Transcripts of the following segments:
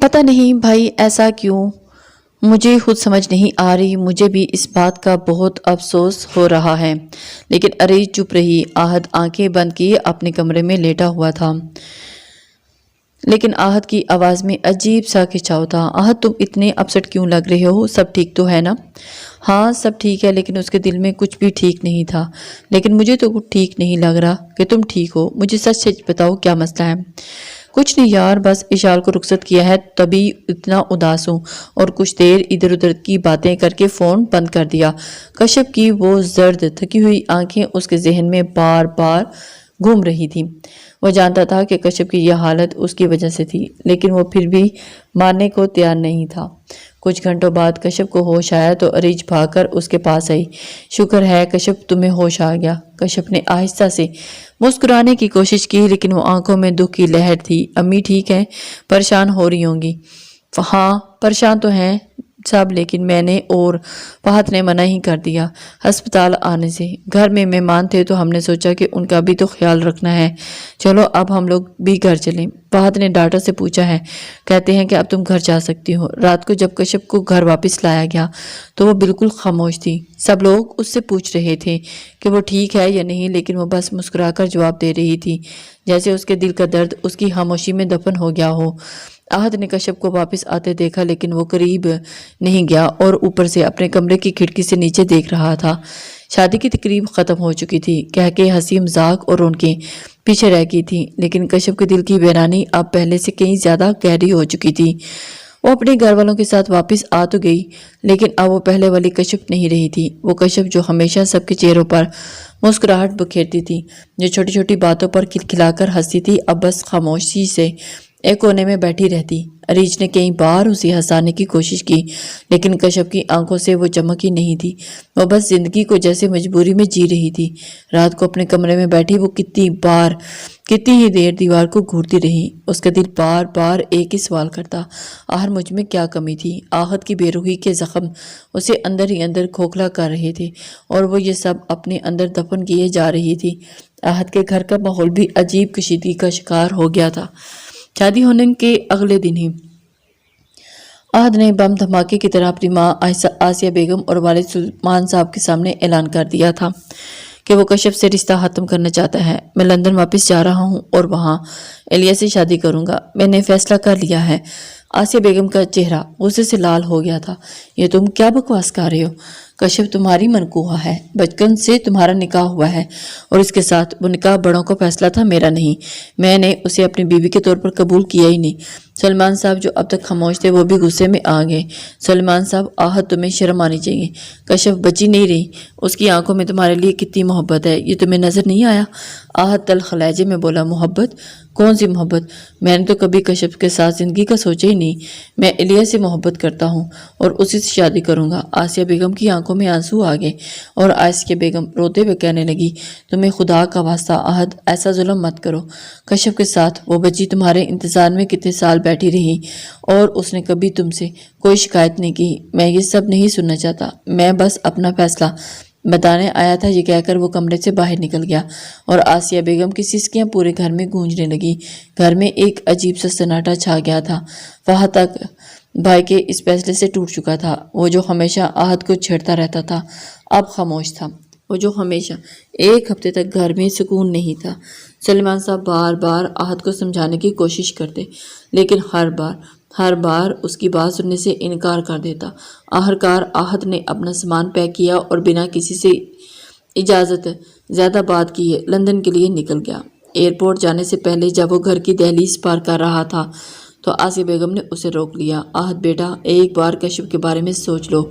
پتہ نہیں بھائی ایسا کیوں، مجھے خود سمجھ نہیں آ رہی۔ مجھے بھی اس بات کا بہت افسوس ہو رہا ہے۔ لیکن اریج چپ رہی۔ آہد آنکھیں بند کیے اپنے کمرے میں لیٹا ہوا تھا، لیکن آہد کی آواز میں عجیب سا کھچاؤ تھا۔ آہد تم اتنے اپسٹ کیوں لگ رہے ہو؟ سب ٹھیک تو ہے نا؟ ہاں سب ٹھیک ہے، لیکن اس کے دل میں کچھ بھی ٹھیک نہیں تھا۔ لیکن مجھے تو کچھ ٹھیک نہیں لگ رہا کہ تم ٹھیک ہو۔ مجھے سچ سچ بتاؤ کیا مسئلہ ہے؟ کچھ نہیں یار، بس اشال کو رخصت کیا ہے تبھی اتنا اداس ہوں، اور کچھ دیر ادھر ادھر کی باتیں کر کے فون بند کر دیا۔ کشف کی وہ زرد تھکی ہوئی آنکھیں اس کے ذہن میں بار بار گھوم رہی تھی۔ وہ جانتا تھا کہ کشف کی یہ حالت اس کی وجہ سے تھی، لیکن وہ پھر بھی ماننے کو تیار نہیں تھا۔ کچھ گھنٹوں بعد کشف کو ہوش آیا تو اریج بھاگ کر اس کے پاس آئی۔ شکر ہے کشف تمہیں ہوش آ گیا۔ کشف نے آہستہ سے مسکرانے کی کوشش کی، لیکن وہ آنکھوں میں دکھ کی لہر تھی۔ امی ٹھیک ہیں؟ پریشان ہو رہی ہوں گی؟ ہاں پریشان تو ہیں سب، لیکن میں نے اور فہد نے منع ہی کر دیا ہسپتال آنے سے۔ گھر میں مہمان تھے تو ہم نے سوچا کہ ان کا بھی تو خیال رکھنا ہے۔ چلو اب ہم لوگ بھی گھر چلیں۔ فہد نے ڈاکٹر سے پوچھا ہے، کہتے ہیں کہ اب تم گھر جا سکتی ہو۔ رات کو جب کشف کو گھر واپس لایا گیا تو وہ بالکل خاموش تھی۔ سب لوگ اس سے پوچھ رہے تھے کہ وہ ٹھیک ہے یا نہیں، لیکن وہ بس مسکرا کر جواب دے رہی تھی، جیسے اس کے دل کا درد اس کی خاموشی میں دفن ہو گیا ہو۔ آہد نے کشف کو واپس آتے دیکھا، لیکن وہ قریب نہیں گیا اور اوپر سے اپنے کمرے کی کھڑکی سے نیچے دیکھ رہا تھا۔ شادی کی تقریب ختم ہو چکی تھی، کہہ کے ہنسی مذاق اور رونقیں پیچھے رہ گئی تھی، لیکن کشف کے دل کی ویرانی اب پہلے سے کہیں زیادہ گہری ہو چکی تھی۔ وہ اپنے گھر والوں کے ساتھ واپس آ تو گئی، لیکن اب وہ پہلے والی کشف نہیں رہی تھی۔ وہ کشف جو ہمیشہ سب کے چہروں پر مسکراہٹ بکھیرتی تھی، جو چھوٹی چھوٹی باتوں پر کھلکھلا کر ہنستی تھی، اب بس خاموشی سے ایک کونے میں بیٹھی رہتی۔ اریج نے کئی بار اسے ہنسانے کی کوشش کی، لیکن کشف کی آنکھوں سے وہ چمک ہی نہیں تھی۔ وہ بس زندگی کو جیسے مجبوری میں جی رہی تھی۔ رات کو اپنے کمرے میں بیٹھی وہ کتنی ہی دیر دیوار کو گھورتی رہی۔ اس کا دل بار بار ایک ہی سوال کرتا، آخر مجھ میں کیا کمی تھی؟ آہد کی بے روحی کے زخم اسے اندر ہی اندر کھوکھلا کر رہے تھے، اور وہ یہ سب اپنے اندر دفن کیے جا رہی تھی۔ آہد کے گھر کا ماحول بھی عجیب کشیدگی کا شکار ہو گیا تھا۔ شادی ہونے کے اگلے دن ہی آہد نے بم دھماکے کی طرح اپنی ماں آسیہ بیگم اور والد سلیمان صاحب کے سامنے اعلان کر دیا تھا کہ وہ کشف سے رشتہ ختم کرنا چاہتا ہے۔ میں لندن واپس جا رہا ہوں اور وہاں الیہ سے شادی کروں گا۔ میں نے فیصلہ کر لیا ہے۔ آسیہ بیگم کا چہرہ غصے سے لال ہو گیا تھا۔ یہ تم کیا بکواس کر رہے ہو؟ کشف تمہاری منکوہ ہے، بچپن سے تمہارا نکاح ہوا ہے، اور اس کے ساتھ وہ نکاح بڑوں کا فیصلہ تھا، میرا نہیں۔ میں نے اسے اپنی بیوی کے طور پر قبول کیا ہی نہیں۔ سلیمان صاحب جو اب تک خاموش تھے وہ بھی غصے میں آ گئے۔ سلیمان صاحب، آہد تمہیں شرم آنی چاہیے۔ کشف بچی نہیں رہی، اس کی آنکھوں میں تمہارے لیے کتنی محبت ہے، یہ تمہیں نظر نہیں آیا؟ آہد تلخ لہجے میں بولا، محبت؟ کون سی محبت؟ میں نے تو کبھی کشف کے ساتھ زندگی کا سوچا ہی نہیں۔ میں الیہ سے محبت کرتا ہوں اور اسی سے شادی کروں گا۔ آسیہ بیگم کی آنکھوں میں آنسو آ گئے اور آسیہ بیگم روتے ہوئے کہنے لگی، تمہیں خدا کا واسطہ آہد ایسا ظلم مت کرو۔ کشف کے ساتھ وہ بچی تمہارے انتظار میں کتنے سال بیٹھی رہی اور اس نے کبھی تم سے کوئی شکایت نہیں کی۔ میں یہ سب نہیں سننا چاہتا، میں بس اپنا فیصلہ بتانے آیا تھا۔ یہ کہہ کر وہ کمرے سے باہر نکل گیا اور آسیہ بیگم کی سسکیاں پورے گھر میں گونجنے لگی۔ گھر میں ایک عجیب سا سناٹا چھا گیا تھا۔ وہاں تک بھائی کے اس فیصلے سے ٹوٹ چکا تھا۔ وہ جو ہمیشہ آہد کو چھیڑتا رہتا تھا اب خاموش تھا۔ وہ جو ہمیشہ ایک ہفتے تک گھر میں سکون نہیں تھا۔ سلیمان صاحب بار بار آہد کو سمجھانے کی کوشش کرتے، لیکن ہر بار اس کی بات سننے سے انکار کر دیتا۔ آخرکار آہد نے اپنا سامان پیک کیا اور بنا کسی سے اجازت زیادہ بات کیے لندن کے لیے نکل گیا۔ ایئرپورٹ جانے سے پہلے جب وہ گھر کی دہلیز پار کر رہا تھا تو آسیہ بیگم نے اسے روک لیا۔ آہد بیٹا، ایک بار کشف کے بارے میں سوچ لو،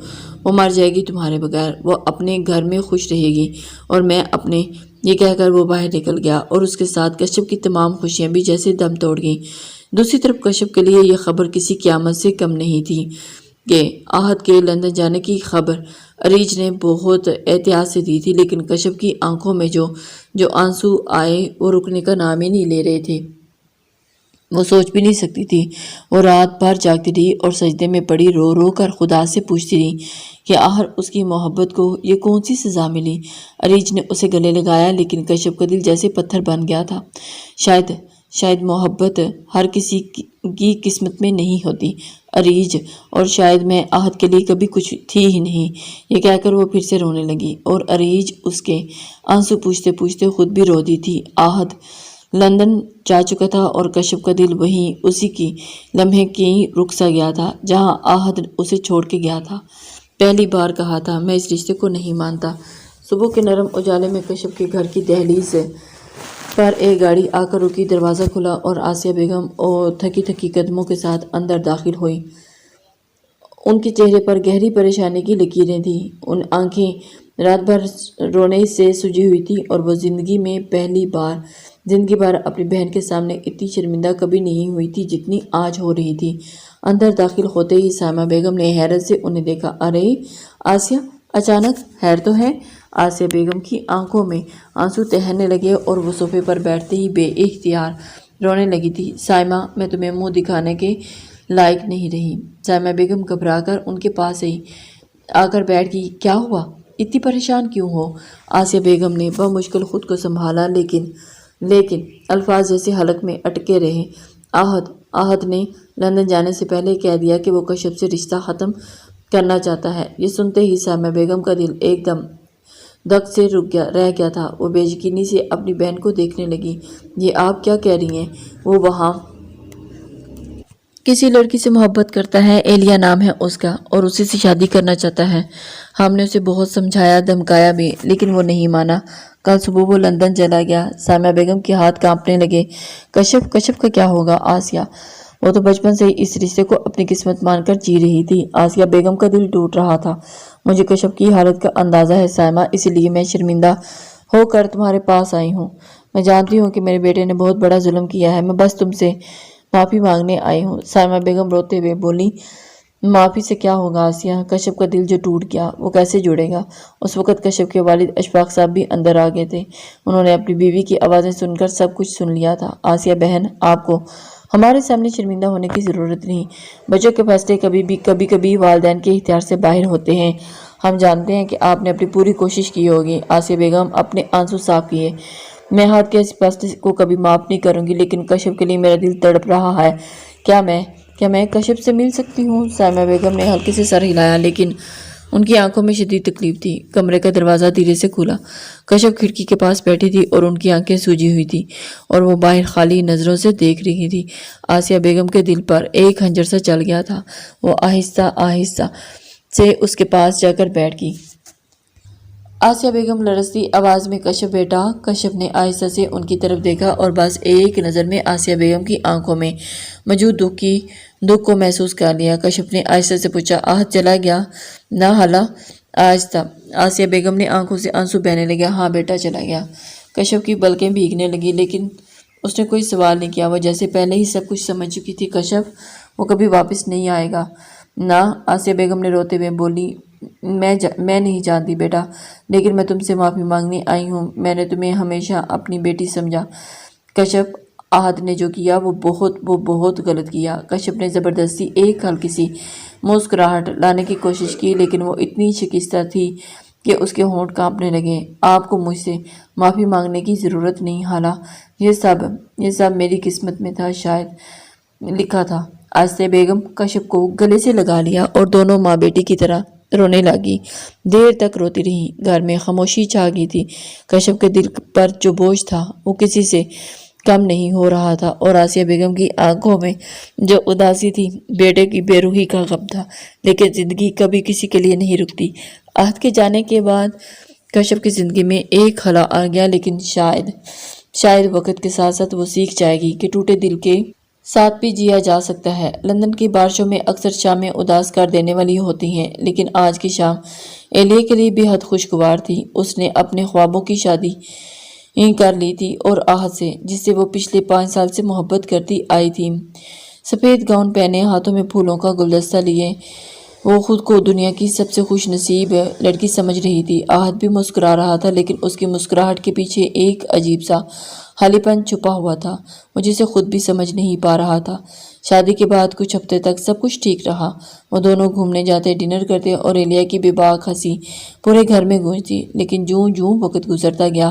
وہ مر جائے گی تمہارے بغیر، وہ اپنے گھر میں خوش رہے گی اور میں اپنے، یہ کہہ کر وہ باہر نکل گیا اور اس کے ساتھ کشف کی تمام خوشیاں بھی جیسے دم توڑ گئیں۔ دوسری طرف کشف کے لیے یہ خبر کسی قیامت سے کم نہیں تھی کہ آہد کے لندن جانے کی خبر اریج نے بہت احتیاط سے دی تھی، لیکن کشف کی آنکھوں میں جو آنسو آئے وہ رکنے کا نام ہی نہیں لے رہے تھے۔ وہ سوچ بھی نہیں سکتی تھی۔ وہ رات بھر جاگتی رہی اور سجدے میں پڑی رو رو کر خدا سے پوچھتی رہی کہ آخر اس کی محبت کو یہ کون سی سزا ملی۔ اریج نے اسے گلے لگایا، لیکن کشف کا دل جیسے پتھر بن گیا تھا۔ شاید محبت ہر کسی کی قسمت میں نہیں ہوتی عریج، اور شاید میں آہد کے لیے کبھی کچھ تھی ہی نہیں۔ یہ کہہ کر وہ پھر سے رونے لگی اور عریج اس کے آنسو پوچھتے پوچھتے خود بھی رو دی تھی۔ آہد لندن جا چکا تھا اور کشف کا دل وہیں اسی کی لمحے کی رک سا گیا تھا جہاں آہد اسے چھوڑ کے گیا تھا۔ پہلی بار کہا تھا میں اس رشتے کو نہیں مانتا۔ صبح کے نرم اجالے میں کشف کے گھر کی دہلیز پر ایک گاڑی آ کر رکی، دروازہ کھلا اور آسیہ بیگم اور تھکی تھکی قدموں کے ساتھ اندر داخل ہوئی۔ ان کے چہرے پر گہری پریشانی کی لکیریں تھیں، ان آنکھیں رات بھر رونے سے سجی ہوئی تھی اور وہ زندگی بھر اپنی بہن کے سامنے اتنی شرمندہ کبھی نہیں ہوئی تھی جتنی آج ہو رہی تھی۔ اندر داخل ہوتے ہی سائمہ بیگم نے حیرت سے انہیں دیکھا۔ ارے آسیہ، اچانک خیر تو ہے؟ آسیہ بیگم کی آنکھوں میں آنسو تہرنے لگے اور وہ صوفے پر بیٹھتے ہی بے اختیار رونے لگی تھی۔ سائمہ، میں تمہیں منہ دکھانے کے لائق نہیں رہی۔ سائمہ بیگم گھبرا کر ان کے پاس آ کر بیٹھ گئی۔ کیا ہوا؟ اتنی پریشان کیوں ہو؟ آسیہ بیگم نے بمشکل خود کو سنبھالا، لیکن الفاظ جیسے حلق میں اٹکے رہے۔ آہد نے لندن جانے سے پہلے کہہ دیا کہ وہ کشف سے رشتہ ختم کرنا چاہتا ہے۔ یہ سنتے ہی سائمہ بیگم کا دل ایک دم دھک سے رہ گیا تھا۔ وہ بے یقینی سے اپنی بہن کو دیکھنے لگی۔ یہ آپ کیا کہہ رہی ہیں؟ وہ وہاں کسی لڑکی سے محبت کرتا ہے، ایلیا نام ہے اس کا، اور اسی سے شادی کرنا چاہتا ہے۔ ہم نے اسے بہت سمجھایا، دھمکایا بھی، لیکن وہ نہیں مانا۔ کل صبح وہ لندن چلا گیا۔ سائمہ بیگم کے ہاتھ کانپنے لگے۔ کشف کا کیا ہوگا آسیہ؟ وہ تو بچپن سے ہی اس رشتے کو اپنی قسمت مان کر جی رہی تھی۔ آسیہ بیگم کا دل ٹوٹ رہا تھا۔ مجھے کشف کی حالت کا اندازہ ہے سائمہ، اس لیے میں شرمندہ ہو کر تمہارے پاس آئی ہوں۔ میں جانتی ہوں کہ میرے بیٹے نے بہت بڑا ظلم کیا ہے، میں بس تم سے معافی مانگنے آئی ہوں۔ سائمہ بیگم روتے ہوئے بولی، معافی سے کیا ہوگا آسیہ؟ کشف کا دل جو ٹوٹ گیا وہ کیسے جڑے گا؟ اس وقت کشف کے والد اشفاق صاحب بھی اندر آ گئے تھے۔ انہوں نے اپنی بیوی کی آوازیں سن کر سب کچھ سن لیا تھا۔ آسیہ بہن، آپ کو ہمارے سامنے شرمندہ ہونے کی ضرورت نہیں۔ بچوں کے فیصلے کبھی کبھی والدین کے اختیار سے باہر ہوتے ہیں۔ ہم جانتے ہیں کہ آپ نے اپنی پوری کوشش کی ہوگی۔ آسیہ بیگم اپنے آنسو صاف کیے۔ میں ہاتھ کے اس فیصلے کو کبھی معاف نہیں کروں گی، لیکن کشف کے لیے میرا دل تڑپ رہا ہے۔ کیا میں کشف سے مل سکتی ہوں؟ سائمہ بیگم نے ہلکے سے سر ہلایا، لیکن ان کی آنکھوں میں شدید تکلیف تھی۔ کمرے کا دروازہ دھیرے سے کھلا۔ کشف کھڑکی کے پاس بیٹھی تھی اور ان کی آنکھیں سوجی ہوئی تھی اور وہ باہر خالی نظروں سے دیکھ رہی تھی۔ آسیہ بیگم کے دل پر ایک خنجر سا چل گیا تھا۔ وہ آہستہ سے اس کے پاس جا کر بیٹھ گئی۔ آسیہ بیگم لرزتی آواز میں، کشف بیٹا۔ کشف نے آہستہ سے ان کی طرف دیکھا اور بس ایک نظر میں آسیہ بیگم کی آنکھوں میں موجود دکھ کو محسوس کر لیا۔ کشف نے آہستہ سے پوچھا، آہد چلا گیا نہ حالا؟ آہستہ آسیہ بیگم نے آنکھوں سے آنسو بہنے لگے۔ ہاں بیٹا، چلا گیا۔ کشف کی پلکیں بھیگنے لگی، لیکن اس نے کوئی سوال نہیں کیا۔ وہ جیسے پہلے ہی سب کچھ سمجھ چکی تھی۔ کشف، وہ کبھی واپس نہیں آئے گا نا؟ آسیہ بیگم نے روتے ہوئے بولی، میں نہیں جانتی بیٹا، لیکن میں تم سے معافی مانگنے آئی ہوں۔ میں نے تمہیں ہمیشہ اپنی بیٹی سمجھا۔ کشف، آہد نے جو کیا وہ بہت غلط کیا۔ کشف نے زبردستی ایک ہلکی سی مسکراہٹ لانے کی کوشش کی، لیکن وہ اتنی شکستہ تھی کہ اس کے ہونٹ کانپنے لگے۔ آپ کو مجھ سے معافی مانگنے کی ضرورت نہیں حالا، یہ سب میری قسمت میں تھا، شاید لکھا تھا۔ آسیہ بیگم کشف کو گلے سے لگا لیا اور دونوں ماں بیٹی کی طرح رونے لگی۔ دیر تک روتی رہی۔ گھر میں خاموشی چھا گئی تھی۔ کشف کے دل پر جو بوجھ تھا وہ کسی سے کم نہیں ہو رہا تھا، اور آسیہ بیگم کی آنکھوں میں جو اداسی تھی بیٹے کی بے روحی کا غم تھا۔ لیکن زندگی کبھی کسی کے لیے نہیں رکتی۔ آہد کے جانے کے بعد کشف کی زندگی میں ایک خلا آ گیا، لیکن شاید وقت کے ساتھ ساتھ وہ سیکھ جائے گی کہ ٹوٹے دل کے ساتھ بھی جیا جا سکتا ہے۔ لندن کی بارشوں میں اکثر شامیں اداس کر دینے والی ہوتی ہیں، لیکن آج کی شام ایلیا کے لیے بے حد خوشگوار تھی۔ اس نے اپنے خوابوں کی شادی کر لی تھی، اور آہد سے، جس سے وہ پچھلے 5 سال سے محبت کرتی آئی تھی۔ سفید گاؤن پہنے، ہاتھوں میں پھولوں کا گلدستہ لیے وہ خود کو دنیا کی سب سے خوش نصیب لڑکی سمجھ رہی تھی۔ آہد بھی مسکرا رہا تھا، لیکن اس کی مسکراہٹ کے پیچھے ایک عجیب سا خالی پن چھپا ہوا تھا، وہ جسے خود بھی سمجھ نہیں پا رہا تھا۔ شادی کے بعد کچھ ہفتے تک سب کچھ ٹھیک رہا۔ وہ دونوں گھومنے جاتے، ڈنر کرتے، اور ایلیا کی بے باک ہنسی پورے گھر میں گونجتی۔ لیکن جوں وقت گزرتا گیا،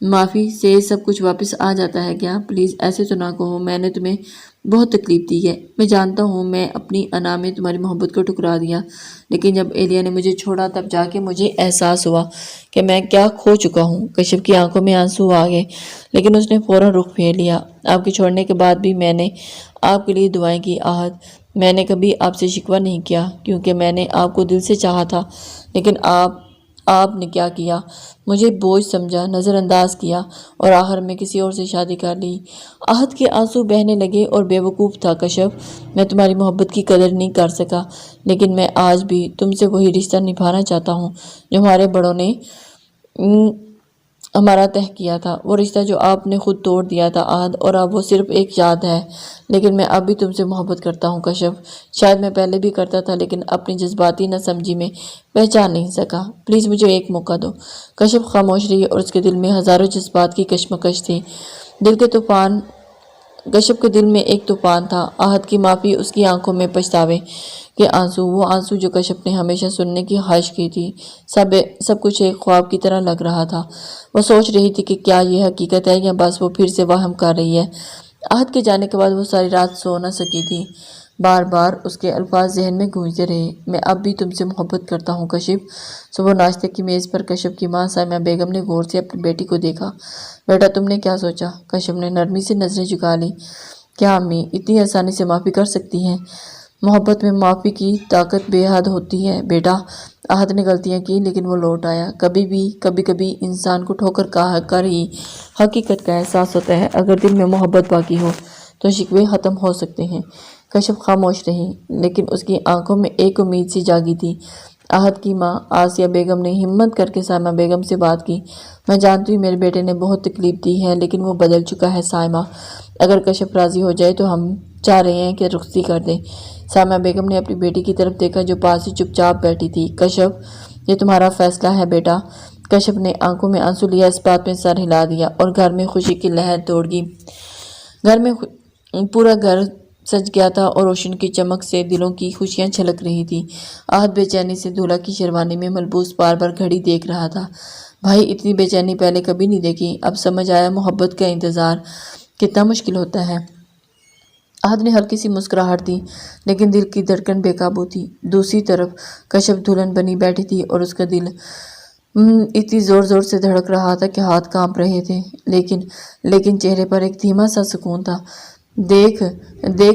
معافی سے سب کچھ واپس آ جاتا ہے کیا؟ پلیز ایسے تو نہ کہو، میں نے تمہیں بہت تکلیف دی ہے۔ میں جانتا ہوں میں اپنی انا میں تمہاری محبت کو ٹکرا دیا، لیکن جب ایلیا نے مجھے چھوڑا تب جا کے مجھے احساس ہوا کہ میں کیا کھو چکا ہوں۔ کشف کی آنکھوں میں آنسو آ گئے، لیکن اس نے فوراً رخ پھیر لیا۔ آپ کے چھوڑنے کے بعد بھی میں نے آپ کے لیے دعائیں کی آہد۔ میں نے کبھی آپ سے شکوہ نہیں کیا کیونکہ میں نے آپ کو دل سے چاہا تھا، لیکن آپ نے کیا کیا؟ مجھے بوجھ سمجھا، نظر انداز کیا اور آخر میں کسی اور سے شادی کر لی۔ آہد کے آنسو بہنے لگے اور بے وقوف تھا کشف، میں تمہاری محبت کی قدر نہیں کر سکا، لیکن میں آج بھی تم سے وہی رشتہ نبھانا چاہتا ہوں جو ہمارے بڑوں نے ہمارا طے کیا تھا، وہ رشتہ جو آپ نے خود توڑ دیا تھا آہد، اور اب وہ صرف ایک یاد ہے۔ لیکن میں اب بھی تم سے محبت کرتا ہوں کشف، شاید میں پہلے بھی کرتا تھا لیکن اپنی جذباتی نہ سمجھی میں پہچان نہیں سکا۔ پلیز مجھے ایک موقع دو۔ کشف خاموش رہی اور اس کے دل میں ہزاروں جذبات کی کشمکش تھی۔ کشف کے دل میں ایک طوفان تھا، آہد کی معافی، اس کی آنکھوں میں پچھتاوے کے آنسو، وہ آنسو جو کشف نے ہمیشہ سننے کی خواہش کی تھی۔ سب کچھ ایک خواب کی طرح لگ رہا تھا۔ وہ سوچ رہی تھی کہ کیا یہ حقیقت ہے یا بس وہ پھر سے وہم کر رہی ہے۔ آہد کے جانے کے بعد وہ ساری رات سو نہ سکی تھی۔ بار بار اس کے الفاظ ذہن میں گونجتے رہے، میں اب بھی تم سے محبت کرتا ہوں کشف۔ صبح ناشتے کی میز پر کشف کی ماں سائمہ بیگم نے غور سے اپنی بیٹی کو دیکھا۔ بیٹا تم نے کیا سوچا؟ کشف نے نرمی سے نظریں جھکا لی۔ کیا امی اتنی آسانی سے معافی کر سکتی ہیں؟ محبت میں معافی کی طاقت بے حد ہوتی ہے بیٹا۔ آہد نے غلطیاں کی لیکن وہ لوٹ آیا۔ کبھی کبھی انسان کو ٹھوکر کر ہی حقیقت کا احساس ہوتا ہے۔ اگر دل میں محبت باقی ہو تو شکوے ختم ہو سکتے ہیں۔ کشف خاموش رہی، لیکن اس کی آنکھوں میں ایک امید سی جاگی تھی۔ آہد کی ماں آسیہ بیگم نے ہمت کر کے سائمہ بیگم سے بات کی۔ میں جانتی ہوں میرے بیٹے نے بہت تکلیف دی ہے لیکن وہ بدل چکا ہے سائمہ، اگر کشف راضی ہو جائے تو ہم چاہ رہے ہیں کہ رخصتی کر دیں۔ سائمہ بیگم نے اپنی بیٹی کی طرف دیکھا جو پاس ہی چپ چاپ بیٹھی تھی۔ کشف یہ تمہارا فیصلہ ہے بیٹا۔ کشف نے آنکھوں میں آنسو لیا، اس بات میں سر ہلا دیا اور گھر میں خوشی کی لہر دوڑ گئی۔ گھر میں پورا گھر سج گیا تھا اور روشن کی چمک سے دلوں کی خوشیاں چھلک رہی تھی۔ آہد بے چینی سے دولہا کی شیروانی میں ملبوس بار بار گھڑی دیکھ رہا تھا۔ بھائی اتنی بے چینی پہلے کبھی نہیں دیکھی۔ اب سمجھ آیا محبت کا انتظار کتنا مشکل ہوتا ہے۔ آہد نے ہلکی سی مسکراہٹ دی لیکن دل کی دھڑکن بے قابو تھی۔ دوسری طرف کشف دلہن بنی بیٹھی تھی اور اس کا دل اتنی زور زور سے دھڑک رہا تھا کہ ہاتھ کانپ رہے تھے، لیکن چہرے پر ایک دھیما سا سکون تھا۔ دیکھ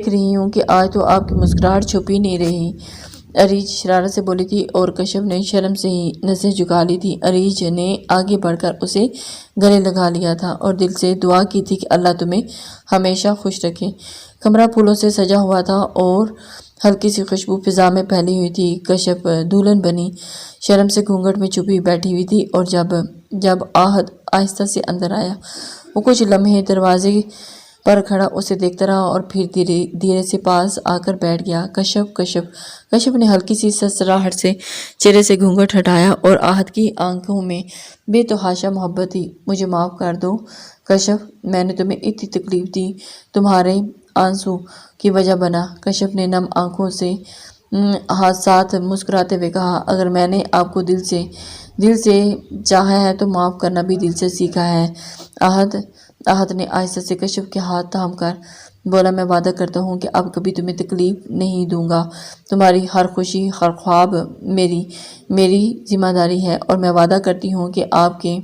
رہی ہوں کہ آج تو آپ کی مسکراہٹ چھپ ہی نہیں رہی، اریج شرارت سے بولی تھی اور کشف نے شرم سے ہی نظریں جھکا لی تھی۔ اریج نے آگے بڑھ کر اسے گلے لگا لیا تھا اور دل سے دعا کی تھی کہ اللہ تمہیں ہمیشہ خوش رکھے۔ کمرہ پھولوں سے سجا ہوا تھا اور ہلکی سی خوشبو فضا میں پھیلی ہوئی تھی۔ کشف دلہن بنی شرم سے گھونگھٹ میں چھپی بیٹھی ہوئی تھی اور جب آہد آہستہ سے اندر آیا وہ کچھ لمحے دروازے پر کھڑا اسے دیکھتا رہا اور پھر دھیرے سے پاس آ کر بیٹھ گیا۔ کشف نے ہلکی سی سسراہٹ سے چہرے سے گھونگھٹ ہٹایا اور آہد کی آنکھوں میں بے تحاشا محبت تھی۔ مجھے معاف کر دو کشف، میں نے تمہیں اتنی تکلیف دی، تمہارے آنسو کی وجہ بنا۔ کشف نے نم آنکھوں سے ساتھ مسکراتے ہوئے کہا، اگر میں نے آپ کو دل سے چاہا ہے تو معاف کرنا بھی دل سے سیکھا ہے۔ آہد نے آہستہ سے کشف کے ہاتھ تھام کر بولا، میں وعدہ کرتا ہوں کہ اب کبھی تمہیں تکلیف نہیں دوں گا۔ تمہاری ہر خوشی، ہر خواب میری ذمہ داری ہے اور میں وعدہ کرتی ہوں کہ آپ کے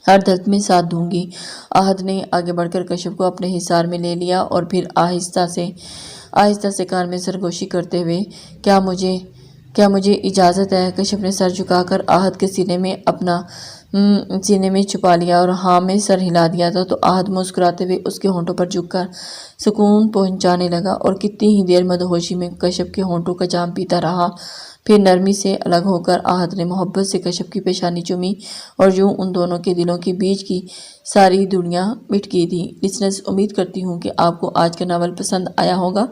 ہر درد میں ساتھ دوں گی۔ آہد نے آگے بڑھ کر کشف کو اپنے حصار میں لے لیا اور پھر آہستہ سے کان میں سرگوشی کرتے ہوئے، کیا مجھے اجازت ہے؟ کشف نے سر جھکا کر آہد کے سینے میں چھپا لیا اور ہاں میں سر ہلا دیا تھا تو آہد مسکراتے ہوئے اس کے ہونٹوں پر جھک کر سکون پہنچانے لگا اور کتنی ہی دیر مدہوشی میں کشف کے ہونٹوں کا جام پیتا رہا۔ پھر نرمی سے الگ ہو کر آہد نے محبت سے کشف کی پیشانی چومی اور یوں ان دونوں کے دلوں کے بیچ کی ساری دنیا مٹ گئی تھی۔ لسنرز، امید کرتی ہوں کہ آپ کو آج کا ناول پسند آیا ہوگا۔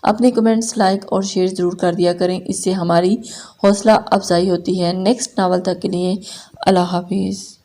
اپنے کمنٹس لائک اور شیئر ضرور کر دیا کریں، اس سے ہماری حوصلہ افزائی ہوتی ہے۔ نیکسٹ ناول تک کے لیے اللہ حافظ۔